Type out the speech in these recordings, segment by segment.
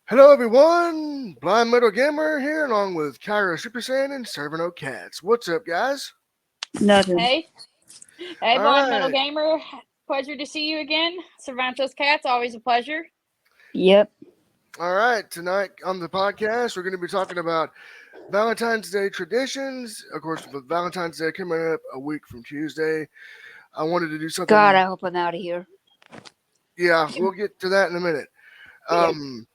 Hello, everyone. Blind Metal Gamer here, along with Kaira Supersayan and Servant Cats. What's up, guys? Nothing. Hey, hey, All Blind Metal right, Gamer. Pleasure to see you again. Cervantes Cats, always a pleasure. Yep. all right. Tonight on the podcast, we're going to be talking about Valentine's Day traditions. Of course, with Valentine's Day coming up a week from Tuesday, I wanted to do God, something. I hope I'm out of here. Yeah, we'll get to that in a minute. Yeah. Um,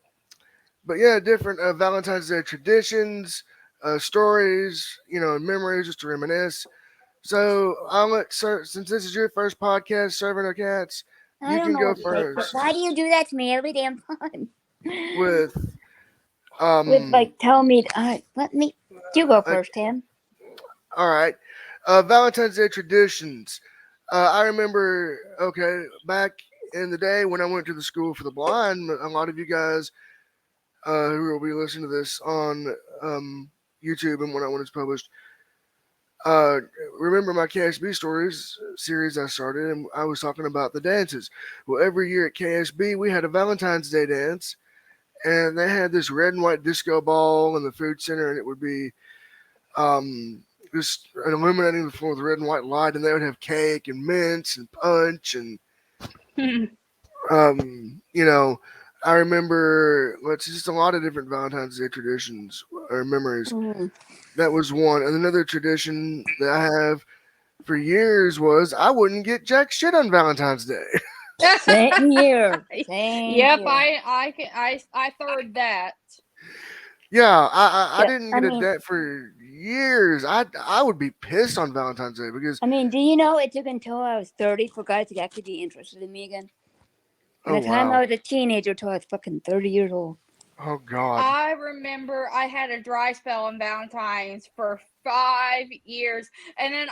but yeah, different Valentine's Day traditions, stories, and memories just to reminisce. So I'll since this is your first podcast, Serving Our Cats, I you don't can know go what to say, but first why do you do that to me every damn time? with With um. like, tell me, let me. You go Like, first, Tim. all right, Valentine's Day traditions. I remember, okay, back in the day when I went to the school for the blind, a lot of you guys who will be listening to this on YouTube and when it's published. Uh, Remember my KSB stories series I started, and I was talking about the dances. Well, every year at KSB, we had a Valentine's Day dance, and they had this red and white disco ball in the food center, and it would be just illuminating the floor with red and white light, and they would have cake and mints and punch and you know. I remember, it's just a lot of different Valentine's Day traditions or memories. Mm. That was one, and another tradition that I have for years was I wouldn't get jack shit on Valentine's Day. Same here. Same Yep, here. I third that. Yeah, I Yeah, didn't I get a mean, date for years. I would be pissed on Valentine's Day because do you know it took until I was 30 for guys to actually be interested in me again? From oh the time wow, I was a teenager till I was fucking 30 years old. oh god, I remember I had a dry spell on Valentine's for 5 years, and then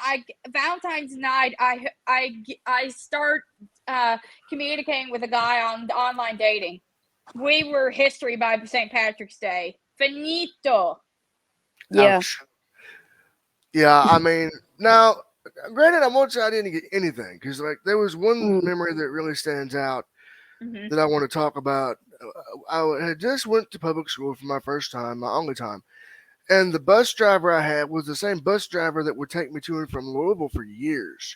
Valentine's night I start communicating with a guy on online dating. We were history by St. Patrick's Day. Finito. Yeah. ouch. Yeah, I mean now, granted, I won't say I didn't get anything because like there was one Mm. memory that really stands out Hmm. that I want to talk about. I had just went to public school for my first time, my only time, and the bus driver I had was the same bus driver that would take me to and from Louisville for years,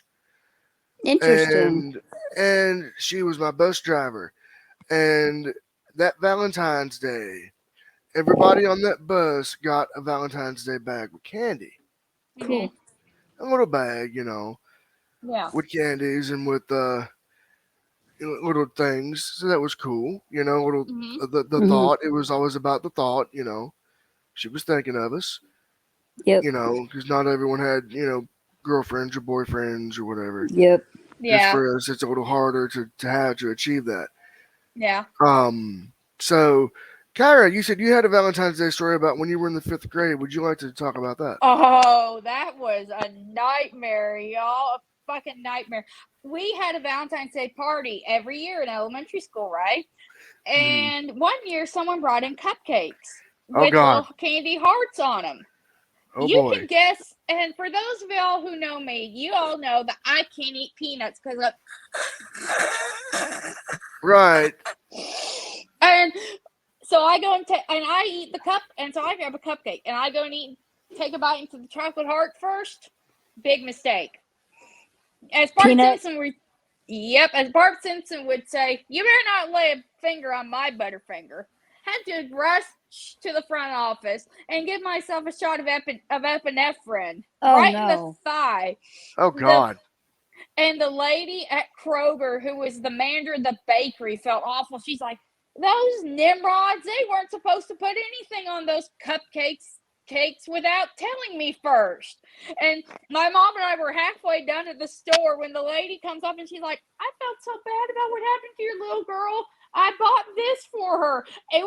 Interesting. and she was my bus driver. And that Valentine's Day, everybody on that bus got a Valentine's Day bag with candy, Hmm. Cool. a little bag, Yeah. with candies and with little things. So that was cool, Little Hmm. the Hmm. thought. It was always about the thought, She was thinking of us, Yep. because not everyone had girlfriends or boyfriends or whatever. Yep. Just Yeah. for us, it's a little harder to have to achieve that. Yeah. So, Kyra, you said you had a Valentine's Day story about when you were in the fifth grade. Would you like to talk about that? Oh, that was a nightmare, y'all. A fucking nightmare. We had a Valentine's Day party every year in elementary school, right? Hmm. And one year someone brought in cupcakes Oh with God. little candy hearts on them. Oh You boy. can guess, and for those of y'all who know me, you all know that I can't eat peanuts because Right. and so I go and and I eat the cup, and so I grab a cupcake, and I go and take a bite into the chocolate heart first. Big mistake. As Bart Peanut. Simpson would, yep, as Bart Simpson would say, you better not lay a finger on my butterfinger. Had to rush to the front office and give myself a shot of epinephrine Oh right in the no. thigh. Oh The God. and the lady at Kroger, who was the manager of the bakery, felt awful. She's like, those Nimrods, they weren't supposed to put anything on those cakes without telling me first. And my mom and I were halfway done at the store when the lady comes up and she's like, I felt so bad about what happened to your little girl. I bought this for her. It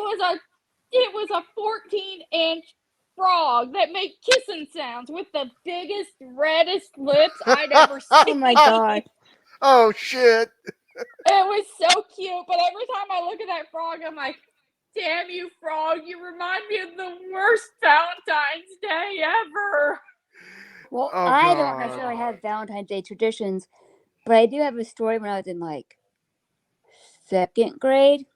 was a 14-inch frog that made kissing sounds with the biggest, reddest lips I'd ever Oh my seen. god. Oh shit. It was so cute, but every time I look at that frog, I'm like, damn you, frog, you remind me of the worst Valentine's Day ever. Well, Oh I don't God. necessarily have Valentine's Day traditions, but I do have a story when I was in like second grade.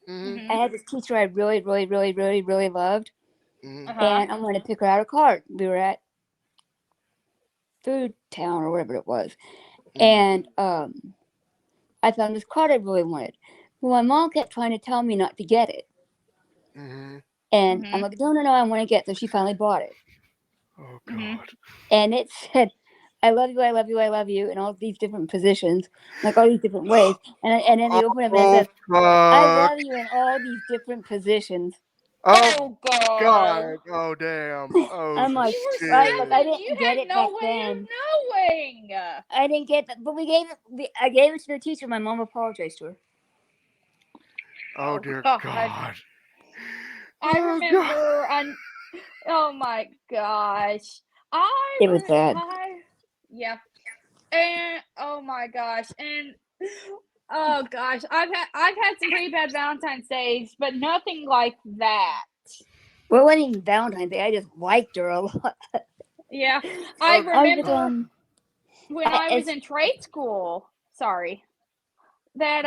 Mm-hmm. I had this teacher I really, really, really, really, really loved, Mm-hmm. and I wanted to pick her out a card. We were at Food Town or whatever it was, and I found this card I really wanted. Well, my mom kept trying to tell me not to get it, Mm-hmm. and I'm like, no, no, no, I want to get it. So she finally bought it, Oh God. and it said, "I love you, I love you, I love you," in all these different positions, like all these different ways. And then you open it and it Oh says, "I fuck. love you" in all these different positions. Oh Oh God. God. Oh damn. Oh I'm like, You were right, like I shit. 7. You didn't get had it back no way of then. knowing. I didn't get that, but we gave it. I gave it to the teacher. My mom apologized to her. Oh Oh dear God. God. I Oh God. remember oh my gosh. It was bad. Yeah. And oh my gosh. And oh gosh, I've had some pretty bad Valentine's days, but nothing like that. Well, it wasn't even Valentine's Day. I just liked her a lot. Yeah. I Oh, I was just remember when I was it's in trade school, sorry, that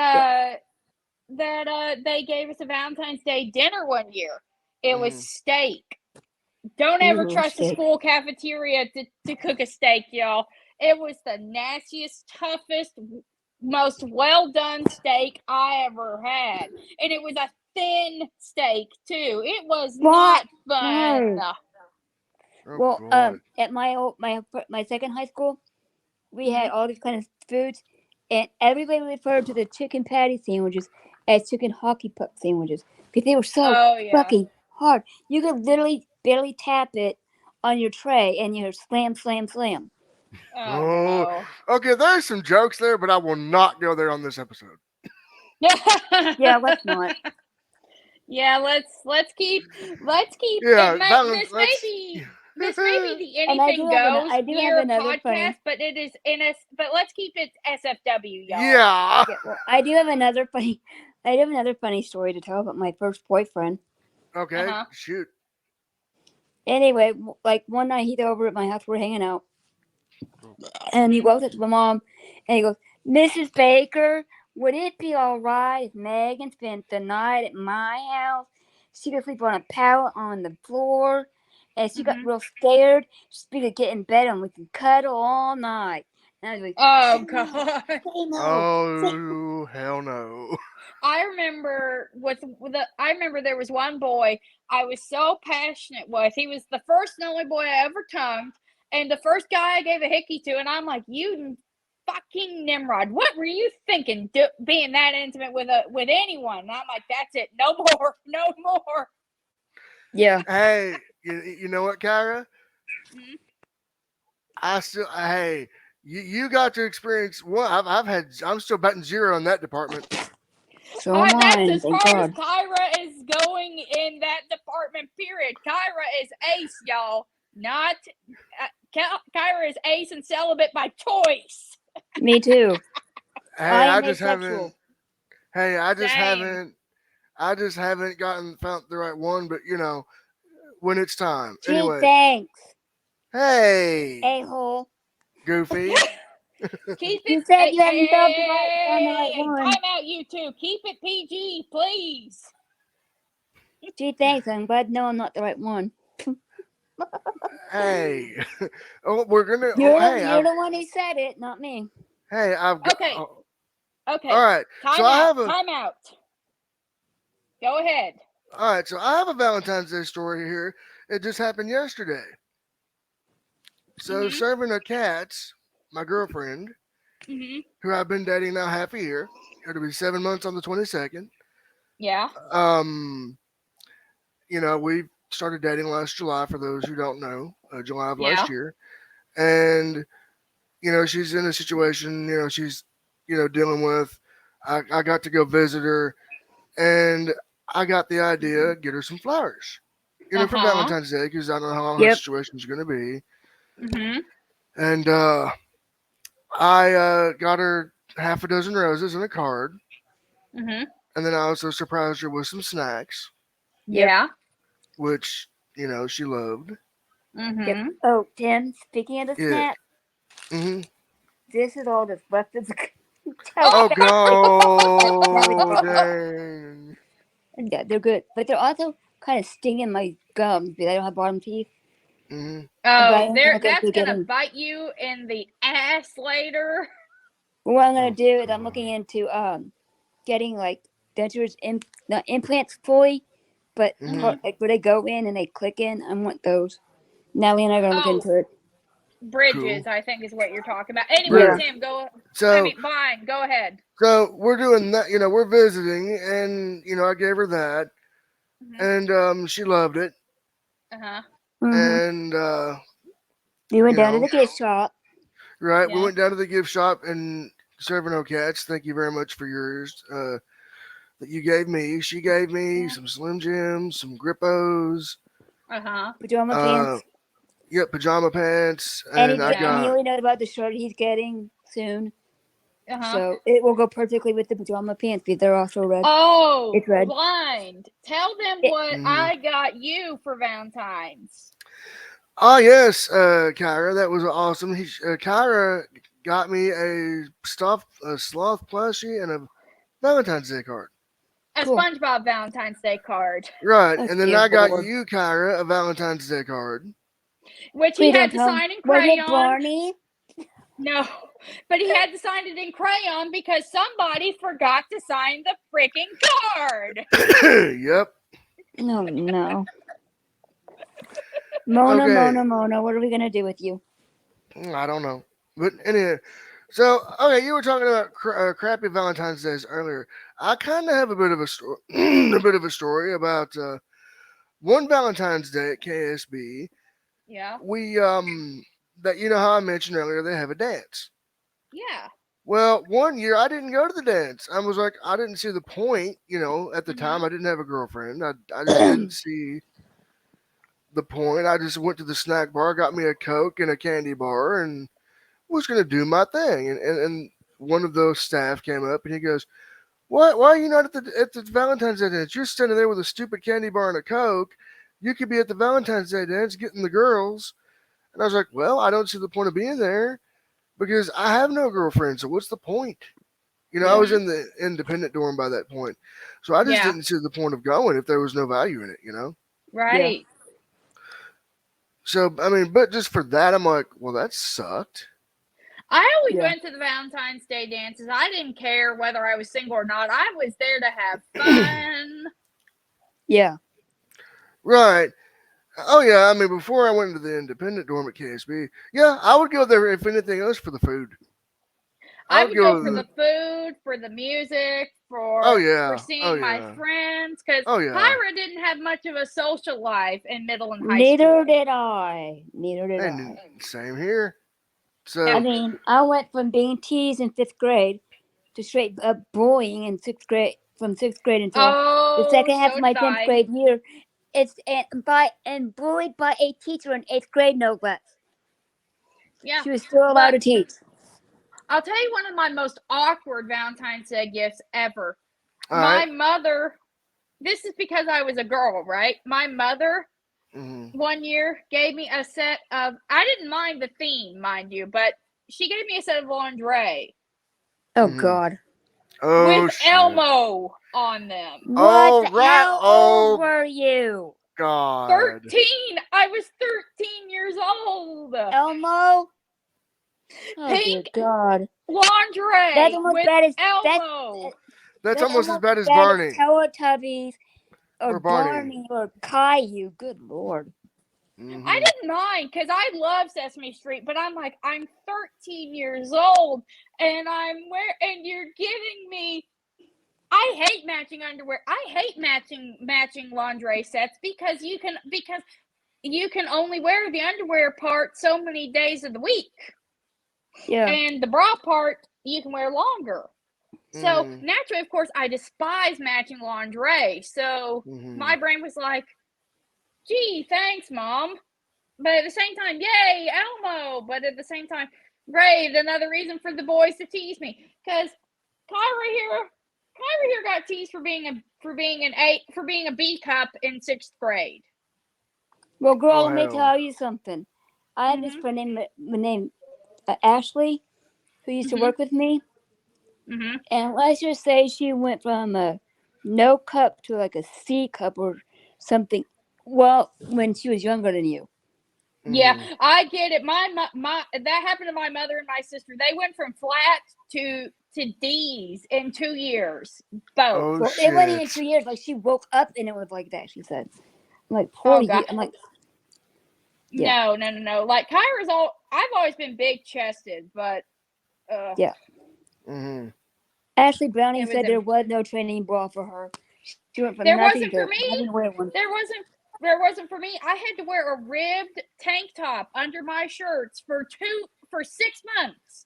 yeah. they gave us a Valentine's Day dinner one year. It was mm-hmm. steak. Don't ever Ooh, trust the steak. school cafeteria to cook a steak, y'all. It was the nastiest, toughest, most well done steak I ever had. And it was a thin steak, too. It was What? not fun. No. Oh Well, God. at my second high school, we had Mhm. all these kind of foods, and everybody referred to the chicken patty sandwiches as chicken hockey puck sandwiches because they were so Oh, yeah. fucking hard. You could literally barely tap it on your tray, and you hear slam, slam, slam. Oh, Oh. no. Okay, there's some jokes there, but I will not go there on this episode. Yeah, let's not. Yeah, let's keep Yeah, this may let's. be the And I anything do have goes I do have year another podcast, funny. but it is in us. But let's keep it SFW, y'all. Yeah. Yeah, well, I do have another funny. I do have another funny story to tell about my first boyfriend. Uh Okay, huh. shoot. Anyway, like one night he's over at my house, we're hanging out, and he Mhm. walks up to my mom, and he goes, "Mrs. Baker, would it be all right if Megan spent the night at my house? She could sleep on a pallet on the floor, and she got Mhm. real scared. She could get in bed and we could cuddle all night." And I was like, Oh "Say no, God. say no, say Oh hell no. I remember I remember there was one boy I was so passionate with. He was the first and only boy I ever tongued, and the first guy I gave a hickey to, and I'm like, you fucking Nimrod, what were you thinking being that intimate with anyone? And I'm like, that's it, no more, no more. yeah." Hey, you know what, Kyra? Mhm. Hey, you got to experience one. I'm still batting zero in that department. So am I, That's and as thank far as God. Kyra is going in that department. Period. Kyra is ace, y'all. Not Kyra is ace and celibate by choice. Me too. Hey, I I am just haven't. asexual. Hey, I just Same. haven't. I just haven't found the right one. But when it's time. Gee, Anyway, thanks, hey, a hole. Goofy. Keep it. You said Hey, you hey, haven't found the hey, right hey, one. time out, you two. Keep it PG, please. Gee, thanks. I'm glad to know I'm not the right one. Hey, oh, we're gonna. Oh, You're the one who said it, not me. I've got. Okay. Oh, all Okay. right. So Time I out. have a. Time out. Go ahead. All right. So I have a Valentine's Day story here. It just happened yesterday. So Mhm. serving a cat, my girlfriend, Mhm. who I've been dating now half a year. It'll be 7 months on the 22nd. Yeah. Um, we started dating last July. For those who don't know, July of last Yeah. year, and she's in a situation. She's dealing with. I got to go visit her, and I got the idea get her some flowers. Uh For huh. Valentine's Day because I don't know how long her Yep. situation's going to be, Mhm. and I got her half a dozen roses and a card, Mhm. and then I also surprised her with some snacks, Yep. Yeah. which she loved. Yep. Mhm. Oh, Tim, speaking of the Yeah. snap, hmm this is all that's left of the Oh, Oh Now we god, go. dang. Yeah, they're good, but they're also kind of stinging my gums because I don't have bottom teeth. Hmm. But Oh, I am there, gonna go that's to gonna getting. bite you in the ass later. What I'm gonna Oh, do is I'm God. looking into getting like dentures not implants fully, but Hmm. Hmm. like where they go in and they click in. I want those. Natalie and I are gonna look Oh, into it. bridges, Cool. I think is what you're talking about. Anyway, Yeah. Bridget. Tim, go. I So, mean, fine, go ahead. so we're doing that. We're visiting, and I gave her that, Hmm. and she loved it, Uh huh. Mhm. and We went you down to know, the gift shop. right. We Yeah. went down to the gift shop and Servant Cats. Thank you very much for yours that you gave me. She gave me Yeah. some Slim Jims, some Grippos, Uh huh. Pajama uh, pants. yep, pajama pants, And and I and he Yeah. got already knows about the shirt he's getting soon. Uh huh. So it will go perfectly with the pajama pants because they're also red. Oh, It's red. blind. Tell them It, what mhm. I got you for Valentine's. Oh yes, Kyra, that was awesome. Kyra got me a sloth plushie, and a Valentine's Day card. A cool. SpongeBob Valentine's Day card, Right, Oh and then dear I got Lord. you, Kyra, a Valentine's Day card. which he Please had don't to tell him. sign in Was it crayon. Barney? No, but he had to sign it in crayon because somebody forgot to sign the freaking card. Yep. No, no. Mona, Okay. Mona, Mona. What are we gonna do with you? I don't know, but anyway. So okay, you were talking about crappy Valentine's Days earlier. I kind of have a bit of a story, a bit of a story about one Valentine's Day at KSB. Yeah, We that how I mentioned earlier they have a dance. yeah. Well, one year I didn't go to the dance. I was like, I didn't see the point. At the Mhm. time I didn't have a girlfriend. I just didn't see the point. I just went to the snack bar, got me a Coke and a candy bar, and was gonna do my thing. And one of those staff came up and he goes, "What? Why are you not at the Valentine's Day dance? You're standing there with a stupid candy bar and a Coke. You could be at the Valentine's Day dance getting the girls." And I was like, "Well, I don't see the point of being there because I have no girlfriend. So what's the point?" I Yeah. was Mhm. in the independent dorm by that point, so I just Yeah. didn't see the point of going if there was no value in it. Yeah. Right. So I mean, but just for that, I'm like, well, that sucked. I always Yeah. went to the Valentine's Day dances. I didn't care whether I was single or not. I was there to have fun. Yeah. Right. Oh yeah, I mean before I went into the independent dorm at KSB, yeah, I would go there if anything else for the food. I I would would go go. for the food, for the music, Oh for yeah, oh seeing my yeah, friends. Because oh yeah. Kyra didn't have much of a social life in middle and high Neither school. did I. Neither did And I. same here. I So And mean, I went from being teased in fifth grade to straight up bullying in sixth grade, from sixth grade until the oh, second half so of my did 10th I. grade year. And bullied by a teacher in eighth grade, no less. Yeah. She was still allowed But to teach. I'll tell you one of my most awkward Valentine's Day gifts ever. all My right. mother, this is because I was a girl, right? My mother Mm-hmm. one year gave me a set of, I didn't mind the theme, mind you, but she gave me a set of lingerie Oh Mm-hmm. God. Oh with shit. Elmo on them. What? Oh right. How old Oh were you? god. 13. I was 13 years old. Elmo? Oh dear Pink God. That's lingerie almost with bad as Elmo. That's that's almost as almost bad as as bad as Barney Teletubbies or or Barney. Barney or Caillou. Good Lord. I Mm-hmm. didn't mind because I love Sesame Street, but I'm like, I'm 13 years old and and you're giving me. I hate matching underwear. I hate matching lingerie sets because you can only wear the underwear part so many days of the week, Yeah. and the bra part you can wear longer. So Mm-hmm. naturally, of course, I despise matching lingerie. So Mm-hmm. my brain was like, "Gee, thanks, mom." But at the same time, yay, Elmo. But at the same time, great, another reason for the boys to tease me. Because Kyra here got teased for being a B cup in sixth grade. Well, girl, Oh let me hell. tell you something. I had this Mhm. friend named Ashley who used to Mhm. work with me, Mhm. and let's just say she went from a no cup to like a C cup or something. Well, when she was younger than you. Yeah, Mhm. I get it. My that happened to my mother and my sister. They went from flat to D's in 2 years, both. Oh Well, it wasn't even shit. 2 years. Like she woke up and it was like that. She said, "I'm like poor Oh you." god, I'm like, yeah, no. Like Kyra's all. I've always been big chested, but yeah. Mhm. Ashley Browning it was said there was no training bra for her. She went from there nothing wasn't for to me. having to wear one. There wasn't for me. I had to wear a ribbed tank top under my shirts for 6 months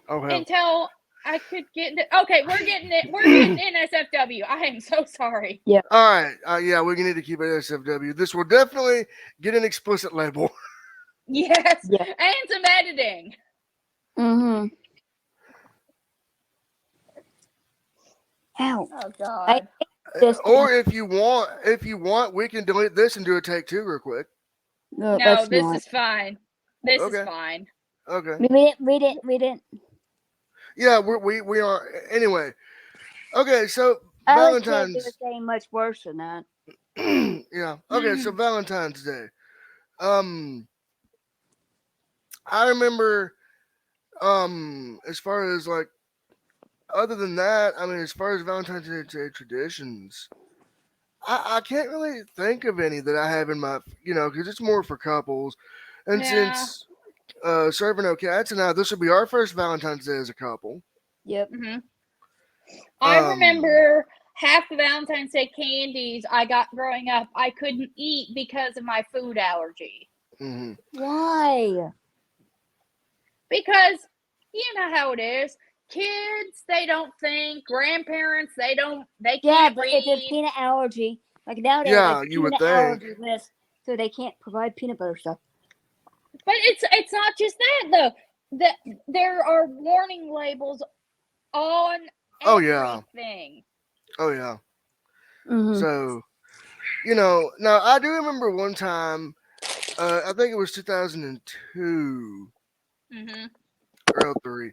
Oh hell. until I could get into. Okay, we're getting it. We're getting NSFW. I am so sorry. Yeah, All right. Yeah, we need to keep it SFW. This will definitely get an explicit label. Yes, yeah. and some editing. Mm-hmm. Ow. Oh I God. hate this thing. Or if you want, we can delete this and do a take two real quick. No, No, let's this not. is fine. This is Okay. fine. Okay. We didn't. Yeah, we are anyway. Okay, so I was scared they were Valentine's. saying much worse than that. Yeah. Okay, so Valentine's Day. Um, I remember. As far as like, other than that, I mean, as far as Valentine's Day traditions, I can't really think of any that I have in my, because it's more for couples. And Yeah. since Serving No Cats and I, this will be our first Valentine's Day as a couple. Yep. hmm I Um, remember half the Valentine's Day candies I got growing up, I couldn't eat because of my food allergy. mhm. Why? Because you know how it is. Kids, they don't think. Grandparents, they Yeah, can't but if there's read. peanut allergy, like nowadays, Yeah, like you would peanut think. allergy list, so they can't provide peanut butter stuff. But it's not just that though. There are warning labels on Oh yeah, everything. oh yeah. Mm-hmm. So now I do remember one time. I think it was 2002 hmm or '03.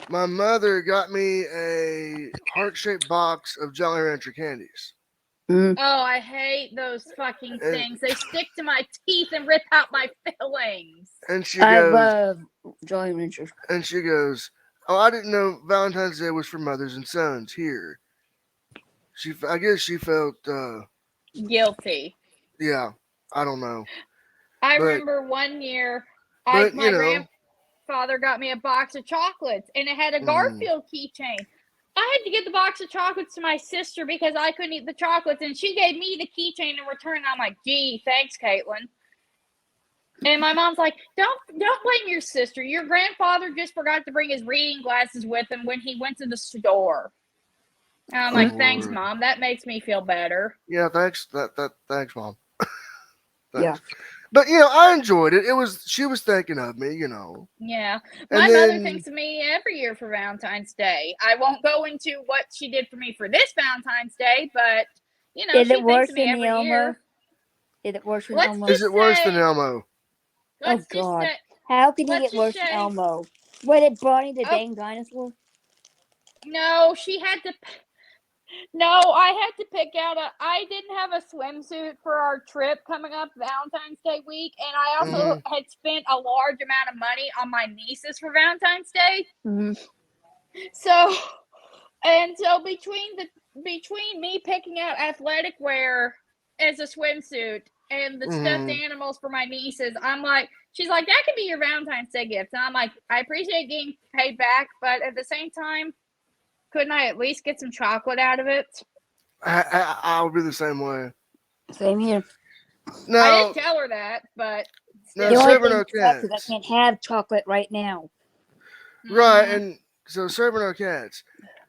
My mother got me a heart shaped box of Jolly Rancher candies. Mm-hmm. Oh, I hate those fucking And things. They stick to my teeth and rip out my fillings. and she I goes love Jolly Ranchers. and she goes, "Oh, I didn't know Valentine's Day was for mothers and sons." Here, I guess she felt, Guilty. yeah, I don't know, I but remember one year, but my grandfather got me a box of chocolates, and it had a mm, Garfield keychain. I had to get the box of chocolates to my sister because I couldn't eat the chocolates, and she gave me the keychain in return. I'm like, "Gee, thanks, Caitlin." And my mom's like, "Don't blame your sister. Your grandfather just forgot to bring his reading glasses with him when he went to the store." And I'm oh like, "Thanks, Lord, Mom. That makes me feel better." yeah, thanks, mom, Yeah. thanks. But I enjoyed it. She was thinking of me, Yeah. and My mother then thinks of me every year for Valentine's Day. I won't go into what she did for me for this Valentine's Day, but Is it she thinks worse of me than the every Elmo? year. Is it worse than Let's Elmo? is just it worse than say, Elmo? Oh let's just God, say, how can you let's get just worse than say, Elmo? Was it Barney the oh dang dinosaur? no, she had to. No, I had to pick out a. I didn't have a swimsuit for our trip coming up Valentine's Day week, and I also Hmm. had spent a large amount of money on my nieces for Valentine's Day. Mm-hmm. So And so between me picking out athletic wear as a swimsuit and the stuffed Hmm. animals for my nieces, I'm like, she's like, that could be your Valentine's Day gift. And I'm like, I appreciate getting paid back, but at the same time, couldn't I at least get some chocolate out of it? I'll be the same way. Same here. I didn't Now, tell her that, but The still. only serving thing our that sucks is I cats, can't have chocolate right now. right? hmm And so serving our cats.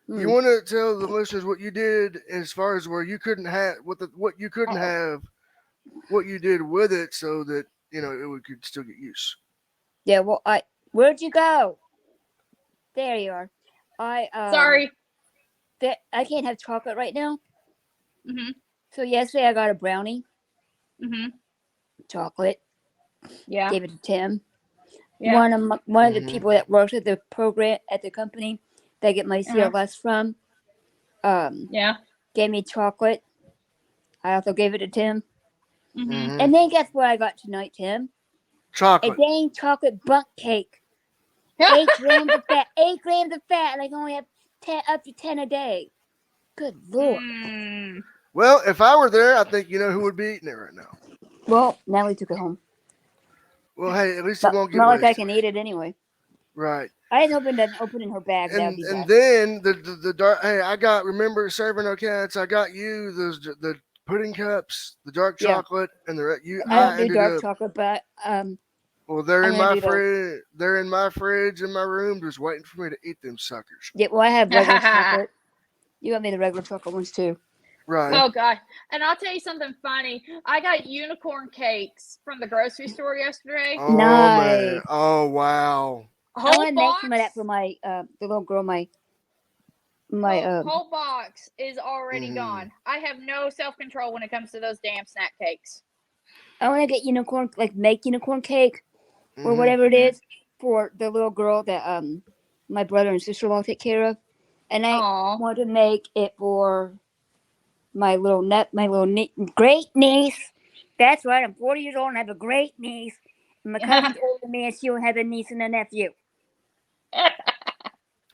You Hmm. want to tell the listeners what you did as far as where you couldn't have what you couldn't Oh, have, what you did with it, so that could still get use. Yeah. Well, where'd you go? There you are. I sorry. I can't have chocolate right now. hmm So yesterday I got a brownie, hmm chocolate. Yeah. Gave it to Tim. Yeah. One of the Hmm. people that works at the company that I get my Uh-huh. CLS from. Um, Yeah. gave me chocolate. I also gave it to Tim. Mm-hmm. And then guess what I got tonight, Tim? A Chocolate. dang chocolate bundt cake. 8 grams of fat. 8 grams of fat, and I can only have 10, up to 10 a day. Good lord. Mm. Well, if I were there, I think you know who would be eating it right now. Well, Natalie took it home. Well, hey, at least it But won't get not like I wasted. can eat it anyway. Right. I just open in her bag. That would be And best. then the dark. Hey, I got remember serving our cats. I got you the pudding cups, the dark Yeah. chocolate, and the you. I don't I do ended dark up. chocolate, but Well, they're I'm in gonna my do those. fridge. They're in my fridge in my room, just waiting for me to eat them suckers. Yeah, well, I have regular chocolate. You got me the regular chocolate ones too. Right. Oh god. And I'll tell you something funny. I got unicorn cakes from the grocery store yesterday. Oh man. Nice. Oh wow. I Whole want to make some of that for box. my the little girl. My Whole box is already Hmm. gone. I have no self control when it comes to those damn snack cakes. I want to get unicorn, like make unicorn cake or Hmm. whatever it Mm-hmm. is for the little girl that my brother and sister-in-law take care of, and I Aw. want to make it for my great niece. That's right. I'm 40 years old and I have a great niece. And my cousin's older than me, and she'll have a niece and a nephew.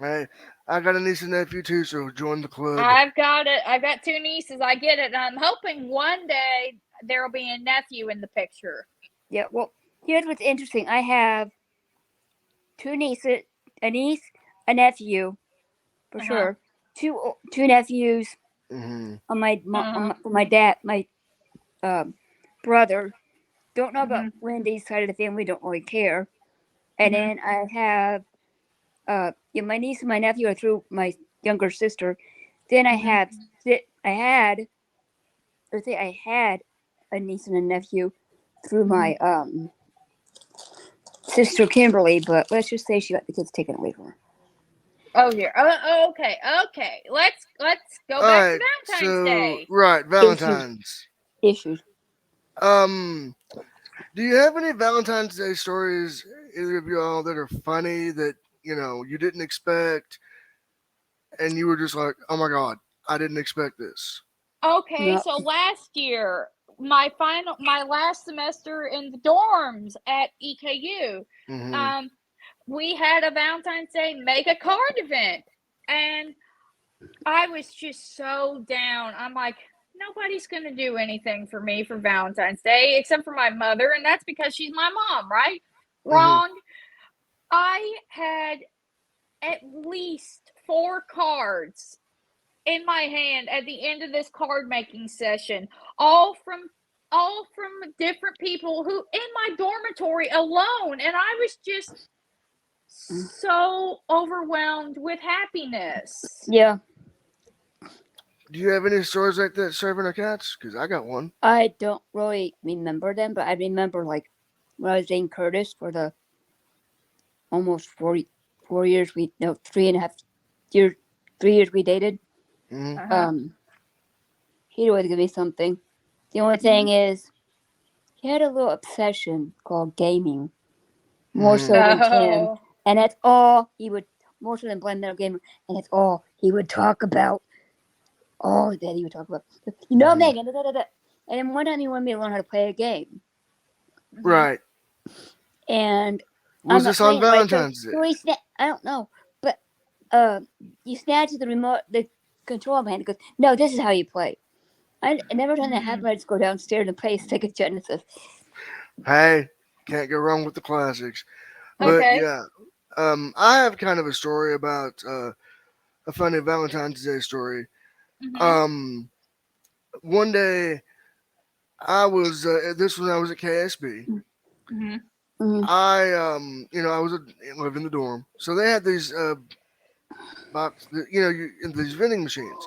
Hey, I got a niece and nephew too, so join the club. I've got it. I've got two nieces. I get it. And I'm hoping one day there will be a nephew in the picture. Yeah. Well, here's what's interesting. I have two nieces, a niece, a nephew, for Uh-huh. sure. Two nephews Hmm. on Uh-huh. for my dad, my um, brother. Don't know about Mm-hmm. Wendy's side of the family. Don't really care. And Mm-hmm. then I have yeah, my niece and my nephew are through my younger sister. Then Mm-hmm. I had or say I had a niece and a nephew through Mm-hmm. my sister Kimberly, but let's just say she got the kids taken away from her. Oh here. Okay. Okay. Let's go All back to right. Valentine's So Day. right, Issues, Valentine's. issues. Um, do you have any Valentine's Day stories, either of y'all, that are funny that you didn't expect, and you were just like, "Oh my god, I didn't expect this." Okay, No. so last year, my last semester in the dorms at EKU, Hmm. um, we had a Valentine's Day make a card event, and I was just so down. I'm like, nobody's gonna do anything for me for Valentine's Day except for my mother, and that's because she's my mom, right? Hmm. Wrong. I had at least 4 cards in my hand at the end of this card making session, all from different people who in my dormitory alone, and I was just so overwhelmed with happiness. Yeah, Do you have any stories like that serving our cats? Because I got one. I don't really remember them, but I remember like when I was dating Curtis for the almost 4 years we no 3.5 years 3 years we dated. Hmm. Uh-huh. Um, he'd always give me something. The only Mm-hmm. thing is, he had a little obsession called gaming, more Hmm. so than Tim, Oh. and that's all he would, more so than Blind Metal Gamer, and that's all he would talk about. All that he would talk about. Hmm. Megan, da, da, da, da. And then one time he wanted me to learn how to play a game, Mm-hmm. Right. and I'm Was not this on playing it right. Valentine's Day? I don't know, but he snatches the remote, the control man. He goes, "No, this is how you play." I never done that Mm-hmm. happen. I just go downstairs and play Sega Genesis. Hey, can't go wrong with the classics. Yeah. But Okay. yeah, I have kind of a story about a funny Valentine's Day story. Mm-hmm. Um, one day I was this when I was at KSB. Mm-hmm. Mm-hmm. I was live in the dorm, so they had these these vending machines,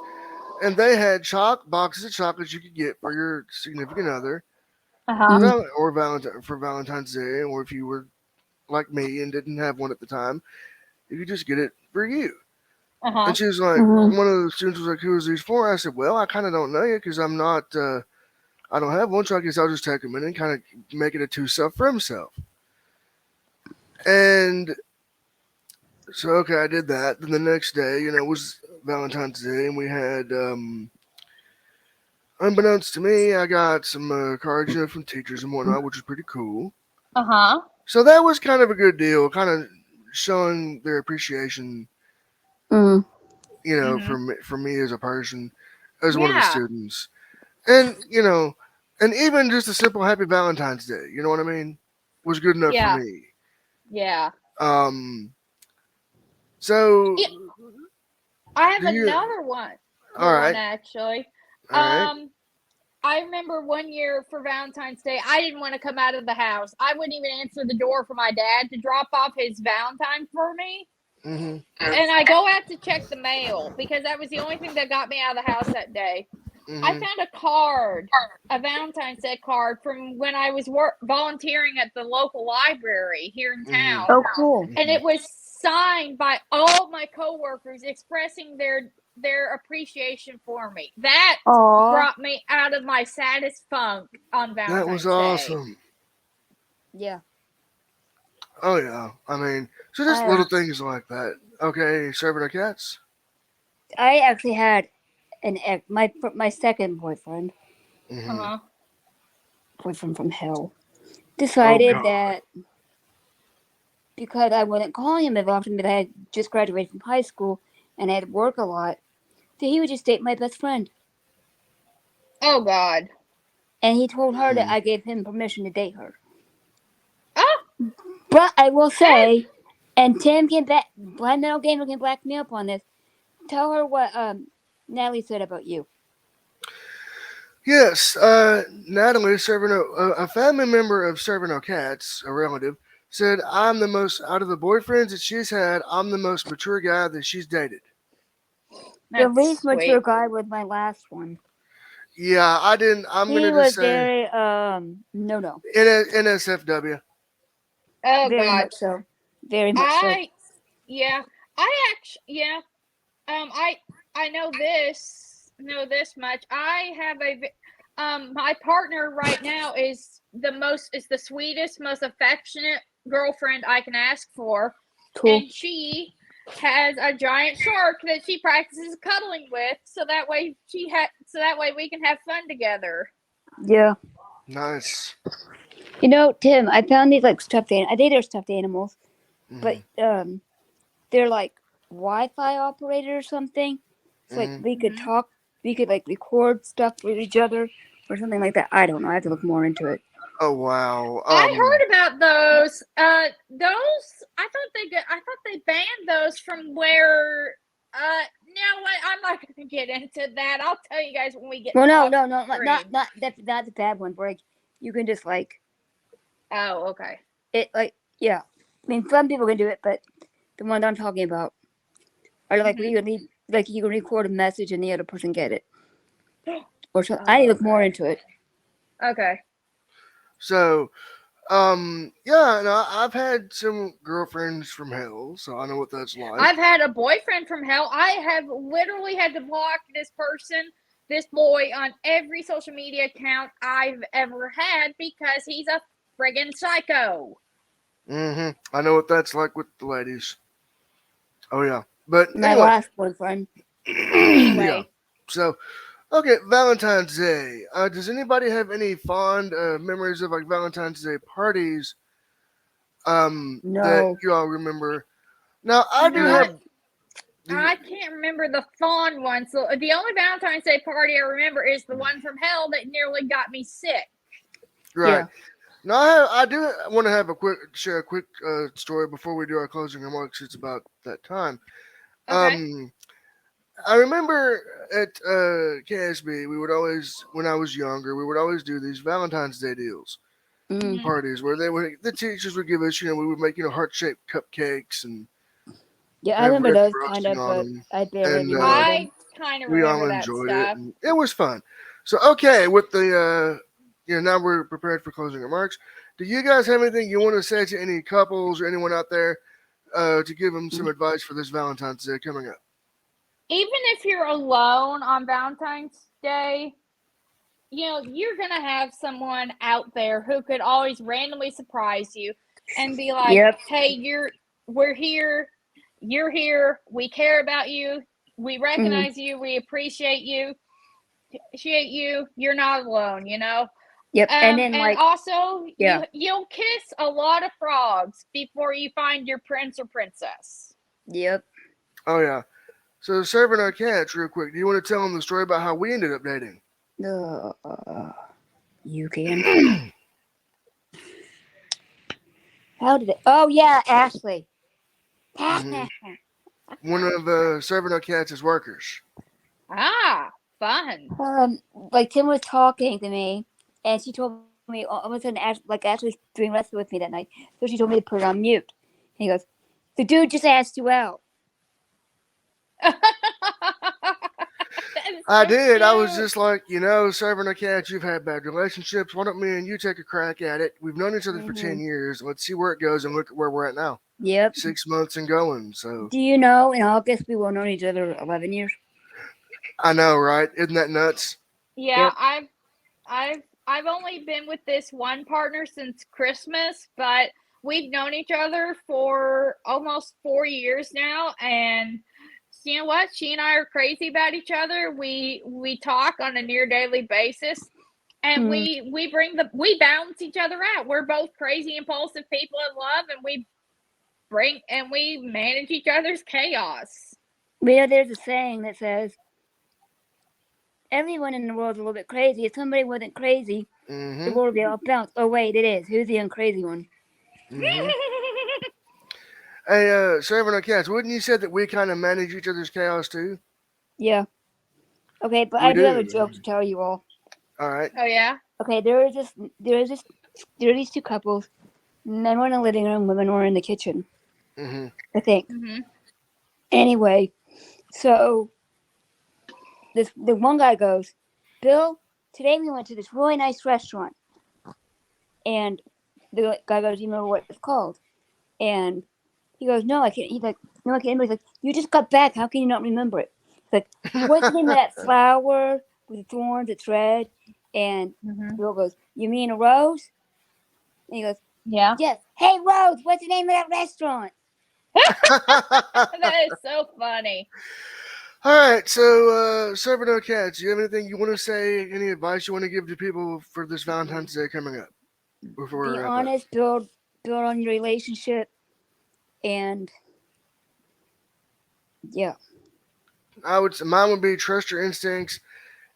and they had boxes of chocolates you could get for your significant other, Uh-huh. or Valentine for Valentine's Day, or if you were like me and didn't have one at the time, you could just get it for you. Uh-huh. And she was like, Mm-hmm. one of the students was like, "Who is these for?" I said, "Well, I kind of don't know you because I'm not. I don't have one, so I guess I'll just take them in and kind of make it a two self for himself." And so, okay, I did that. Then the next day, was Valentine's Day, and we had unbeknownst to me, I got some cards, from teachers and whatnot, which was pretty cool. Uh-huh. So that was kind of a good deal, kind of showing their appreciation, Mm. Mhm. for me as a person, as one of the Yeah. students, and and even just a simple Happy Valentine's Day. You know what I mean? Was good enough for Yeah. me. Yeah. Um. So Yeah. I have do you? another one. All One right. actually. All right. I remember one year for Valentine's Day, I didn't want to come out of the house. I wouldn't even answer the door for my dad to drop off his Valentine for me. Mhm. And I go out to check the mail because that was the only thing that got me out of the house that day. I Mhm. found a Valentine's Day card from when I was volunteering at the local library here in Mhm. town, Oh, cool. and Mhm. it was signed by all my coworkers expressing their appreciation for me. That Aw. brought me out of my saddest funk on That was Valentine's Day. awesome. Yeah. Oh yeah. I mean, so just I little things like that. Okay, serving our cats. I actually had an ex, my second Mhm. Uh-huh. boyfriend from hell, Oh decided God. that because I wasn't calling him as often, that I had just graduated from high school and I had to work a lot, that he would just date my best friend. Oh God. And he told her that Mhm. I gave him permission to date her. Oh, But I will that say, and Tim can back, Blind Metal Gamer can back me up on this. Tell her what Natalie said about you. Yes, Natalie, serving a family member of serving our cats, a relative, said, I'm the most, out of the boyfriends that she's had, I'm the most mature guy that she's dated. The that's least mature sweet. guy was my last one. Yeah, I didn't, I'm going He to just was say very no, NSFW. Oh very God. much so, very much so. I yeah. I actually yeah. I know this much. I have my partner right now is the sweetest, most affectionate girlfriend I can ask for, Cool. and she has a giant shark that she practices cuddling with, so that way we can have fun together. Yeah. Nice. Tim, I found these like stuffed animals. I think they're stuffed animals, but Hmm. they're like Wi-Fi operated or something. So like Hmm. we could Hmm. talk, we could like record stuff with each other or something like that. I don't know. I have to look more into it. Oh, wow. I heard about those. Those I thought they banned those from where. Now what? I'm not going to get into that. I'll tell you guys when we get Well, no, off no, no, stream. that's a bad one. Where like you can just like Oh, okay. it, like yeah. I mean, some people can do it, but the ones I'm talking about are like Hmm. you can leave, like you can record a message and the other person get it or so. I need to Oh, look more okay. into it. Okay. So, yeah, no, I've had some girlfriends from hell, so I know what that's like. I've had a boyfriend from hell. I have literally had to block this boy, on every social media account I've ever had because he's a friggin' psycho. I know what that's like with the ladies. Oh, yeah. But My anyway, last boyfriend. yeah. Anyway, So, okay, Valentine's Day. Does anybody have any fond memories of like Valentine's Day parties that No. you all remember? Now, I do not have the I can't remember the fond one. So the only Valentine's Day party I remember is the one from hell that nearly got me sick. right. Yeah. Now, I do want to have share a quick story before we do our closing remarks. It's about that time. Okay. Um, I remember at KSB, we would always, when I was younger, we would always do these Valentine's Day deals Mm. Hmm. parties where the teachers would give us, we would make heart shaped cupcakes and Yeah, I have remember red those kind frosting of, on but them, I barely and remember them. I kind of we all remember that enjoyed it, stuff. and it was fun. So, okay, with the now we're prepared for closing remarks. Do you guys have anything you want to say to any couples or anyone out there to give them some advice for this Valentine's Day coming up? Even if you're alone on Valentine's Day, you're going to have someone out there who could always randomly surprise you and be like, Yep. "Hey, we're here. You're here. We care about you. We Mm. recognize you. We appreciate you." appreciate you. You're not alone, you know. Yep. And then And like also yeah. you'll kiss a lot of frogs before you find your prince or princess. Yep. Oh yeah. So serving our cats real quick. Do you want to tell them the story about how we ended up dating? You can. How did it? Oh yeah, Ashley. Hmm. One of serving our cats' workers. Ah, fun. Like Tim was talking to me, and she told me all of a sudden, Ashley was doing wrestling with me that night, so she told me to put it on mute. And he goes, "The dude just asked you out." That is I so did. I was cute. just like, serving our cats. You've had bad relationships. Why don't me and you take a crack at it? We've known each other for 10 years. Let's see where it goes and look at where we're at now. Yep. 6 months and going. So Do you know in August we will have known each other 11 years? I know, right? Isn't that nuts? Yeah, Yep. I've only been with this one partner since Christmas, but we've known each other for almost 4 years now, and you know what? She and I are crazy about each other. We talk on a near daily basis, and Mhm. we balance each other out. We're both crazy, impulsive people in love, and we manage each other's chaos. There's a saying that says everyone in the world is a little bit crazy. If somebody wasn't crazy, the Mm-hmm. world would be off balance. Oh wait, it is. Who's the uncrazy one? Mm-hmm. Hey, serving our cats. Wouldn't you say that we kind of manage each other's chaos too? Yeah. Okay, but We I do have a do. joke to tell you all. All right. Oh yeah. Okay, there are these two couples. Men were in the living room, women were in the kitchen. Mm-hmm. I think. Mhm. Anyway, so the one guy goes, "Bill, today we went to this really nice restaurant," and the guy goes, "You remember what it's called?" And he goes, "No, I can't." He's like, "No, I can't." He's like, "You just got back. How can you not remember it?" He's like, "What's the name of that flower with the thorns? It's red." And Mhm. Bill goes, "You mean a rose?" And he goes, Yeah. "Yes." "Hey, Rose, what's the name of that restaurant?" That is so funny. All right, so serving our cats. Do you have anything you want to say? Any advice you want to give to people for this Valentine's Day coming up before we Be wrap up? honest, build on your relationship, and yeah, Mine would be trust your instincts.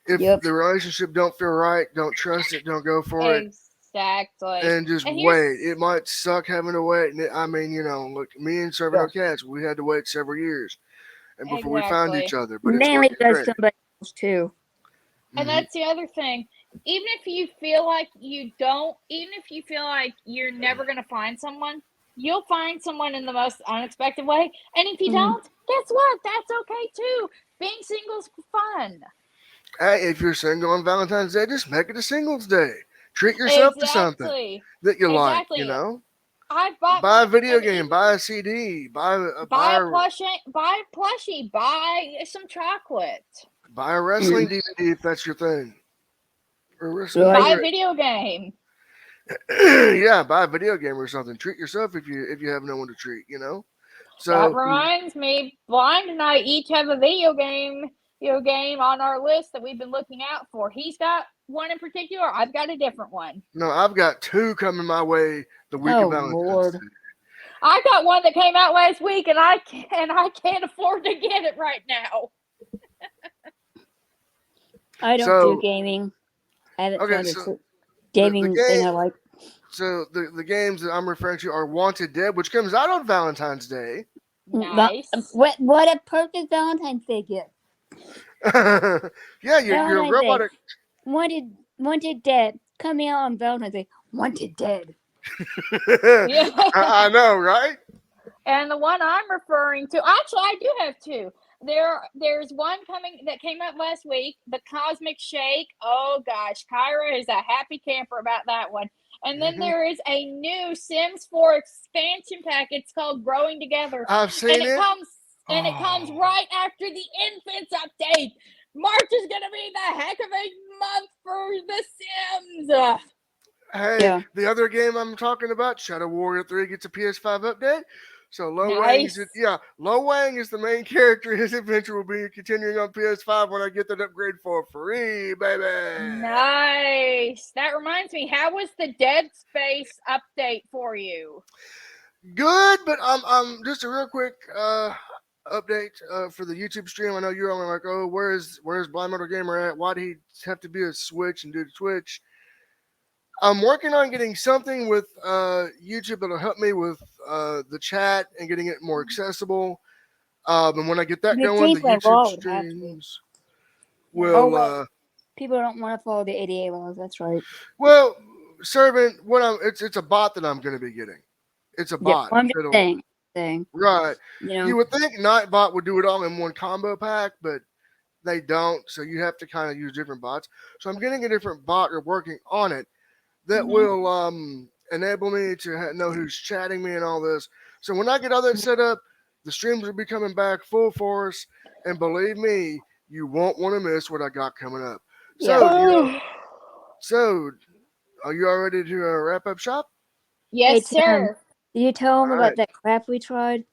If yep. the relationship don't feel right, don't trust it. Don't go for it, Exactly. and just And here's wait. It might suck having to wait. I mean, look, me and serving Yeah. our cats, we had to wait several years, and before we found each exactly. other. But it's Mainly working because great. somebody else too. And Hmm. that's the other thing. Even if you feel like you don't, even if you feel like you're never going to find someone, you'll find someone in the most unexpected way. And if you Mm. don't, guess what? That's okay too. Being single's fun. Hey, if you're single on Valentine's Day, just make it a singles day. Treat yourself to something Exactly. that you like. Exactly. I've bought Buy a my, video and game, even buy a CD, buy a plushie, buy some chocolate, buy a wrestling Mm. DVD if that's your thing. Or wrestling Right. buy a Blu-ray. video game. Yeah, buy a video game or something. Treat yourself if you have no one to treat. That So reminds me, Blind and I each have a video game on our list that we've been looking out for. He's got one in particular. I've got a different one. no, I've got two coming my way the week Oh of Valentine's Lord. Day. I got one that came out last week, and I can't afford to get it right now. I don't do So gaming. I haven't okay, found a so the gaming thing game I like. so the games that I'm referring to are Wanted Dead, which comes out on Valentine's Day. Nice. What a perfect Valentine's Day gift. Yeah, you're a Valentine's Day. robot. Wanted dead. Coming out on Valentine's Day. Wanted dead. Yeah. I know, right? And the one I'm referring to, actually, I do have two. There's one coming that came out last week, the Cosmic Shake. Oh gosh, Kyra is a happy camper about that one. And then Hmm. there is a new Sims 4 expansion pack. It's called Growing Together, I've and seen it it. comes and it comes Oh, right after the Infants update. March is gonna be the heck of a month for The Sims. hey, Yeah. the other game I'm talking about, Shadow Warrior 3, gets a PS5 update. So Lo Nice. Lo Wang is the main character. His adventure will be continuing on PS5 when I get that upgrade for free, baby. Nice. That reminds me, how was the Dead Space update for you? Good, but just a real quick update for the YouTube stream. I know you're only like, oh, where's Blind Metal Gamer at? Why'd he have to be a Switch and do the Twitch? I'm working on getting something with YouTube that'll help me with the chat and getting it more accessible. And when I get that It going, seems the like YouTube law would have to. streams Oh, will. well. People don't want to follow the ADA laws. That's right. Well, Servant, it's a bot that I'm going to be getting. It's a Yeah, bot. I'm just It'll, saying. right. You know. You would think Nightbot would do it all in one combo pack, but they don't. So you have to kind of use different bots. So I'm getting a different bot or working on it that will enable me to know who's chatting me and all this. So when I get all that set up, the streams will be coming back full force. And believe me, you won't want to miss what I got coming up. Yeah. So are you all ready to wrap up shop? Yes, Hey, Tim, sir. did you tell him All about right. that crap we tried?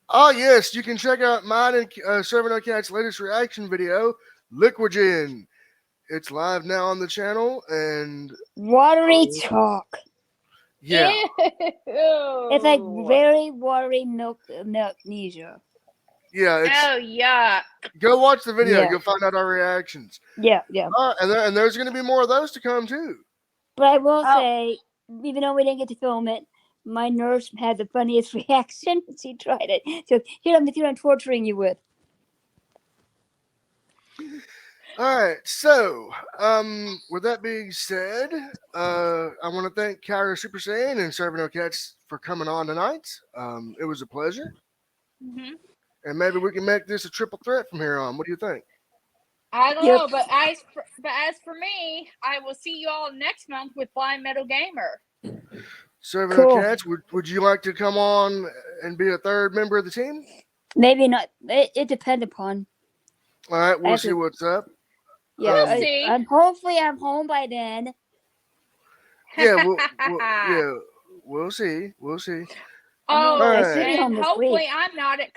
Oh, yes, you can check out mine and Serving No Cat's latest reaction video, Liquigen. It's live now on the channel, and Watery chalk. yeah. It's like very watery milknesia. Yeah, it's Oh, yuck. go watch the video. Yeah. You'll find out our reactions. Yeah. And there's going to be more of those to come, too. But I will Oh. say, even though we didn't get to film it, my nurse had the funniest reaction when she tried it. So here I'm torturing you with. All right, so with that being said, I want to thank Kaira Supersayan and Serving No Cats for coming on tonight. It was a pleasure, Mhm. and maybe we can make this a triple threat from here on. What do you think? I don't Yep. know, but as for me, I will see you all next month with Blind Metal Gamer. Serving Cool. No Cats, would you like to come on and be a third member of the team? Maybe not. It depends upon. All right, we'll have see to- what's up. Yeah, We'll see. I'm hopefully I'm home by then. Yeah, we'll see. We'll see. Oh, All I right. should be home and this hopefully week. I'm not at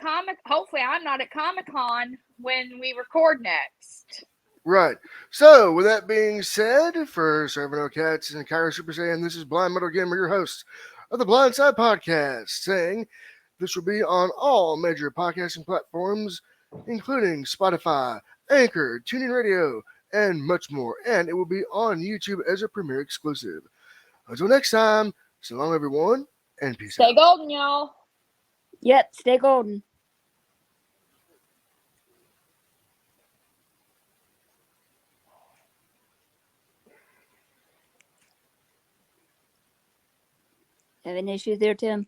Comic-Con when we record next. Right. So, with that being said, for Serving No Cats and Kaira Super Saiyan, this is Blind Metal Gamer, your host of the Blind Side Podcast, saying this will be on all major podcasting platforms, including Spotify, Anchor, TuneIn Radio, and much more. And it will be on YouTube as a premiere exclusive. Until next time, so long, everyone, and peace Stay out. golden, y'all. Yep, stay golden. Having issues there, Tim?